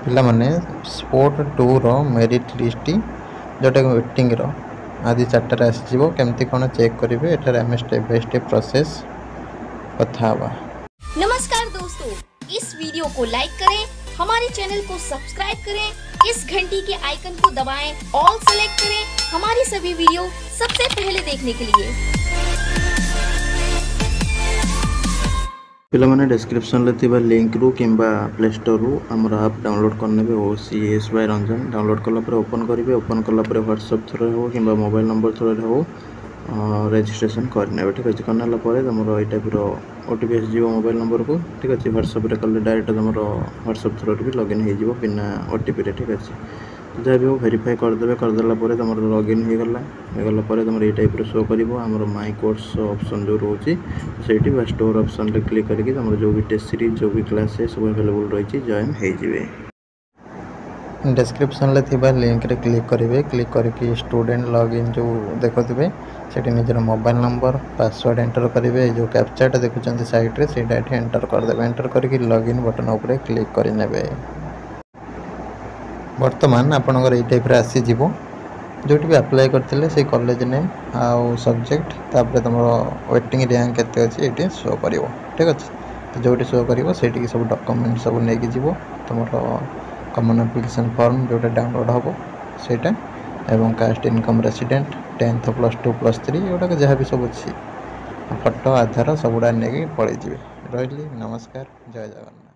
ପିଲାମାନେ ସ୍ପୋର୍ଟ 2 ର merit list जोटा वेटिंग रो आदि 4टार आसीजिवो केमती कोन चेक करिवे एटार हम स्टेप बाय स्टेप प्रोसेस कथा बा। नमस्कार दोस्तों, इस वीडियो को लाइक करें, हमारे चैनल को सब्सक्राइब करें, इस घंटी के आइकन को दबाएं, ऑल सेलेक्ट करें हमारी सभी वीडियो सबसे पहले देखने के लिए। पिला माने डिस्क्रिप्शन ले थिबा लिंक रु किंबा प्ले स्टोर रु हमर ऐप डाउनलोड करनेबे OCS बाय रंजन डाउनलोड कला पर ओपन करिवे। ओपन कला पर WhatsApp थ्रू हो किंबा मोबाइल नंबर थ्रू हो रजिस्ट्रेशन करनेबे। ठीक अछि, करनाला पर हमर ए टाइप रो ओटीपी जीवो मोबाइल नंबर को। ठीक अछि, WhatsApp रे कले डायरेक्ट हमर WhatsApp थ्रू भी लॉगिन हे जीवो बिना ओटीपी रे। ठीक अछि, जहाँ भी हो वेरीफाई कर देबे। कर देला पर हमर लॉगिन हे गला पर हमर ए टाइप रो शो करिवो हमर माय कोर्स ऑप्शन जो रोची सेठी बा स्टोर ऑप्शन रे क्लिक करके हमर जो भी टेस्ट सीरीज जो भी क्लास है सब अवेलेबल रही जॉइन हो जाए। डिस्क्रिप्शन ले थिबा लिंक रे क्लिक करेंगे। क्लिक करके स्टूडेंट लॉगिन जो देखुवे से निजर मोबाइल नंबर पासवर्ड एंटर करेंगे। जो कैप्चाटा देखुं साइड रे से एंटर करदे। एंटर करके लॉगिन बटन उपर क्लिक करने। बर्तमान आपंकर ये टाइप आसीज जो भी अप्लाई करते से कॉलेज नेम आउ सब्जेक्ट तापर तुम वेटिंग रैंक केते अच्छी ये शो कर। ठीक अच्छे, तो जो शो कर सब डॉक्यूमेंट सब नहीं जीव तुम कॉमन एप्लिकेशन फॉर्म जोटा डाउनलोड हम सेटा एवं cast income resident 10th +2 +3 Yotta जहाँ भी सब अच्छी फोटो आधार सबुड़ा नहीं पड़े। रही नमस्कार, जय जगन्नाथ।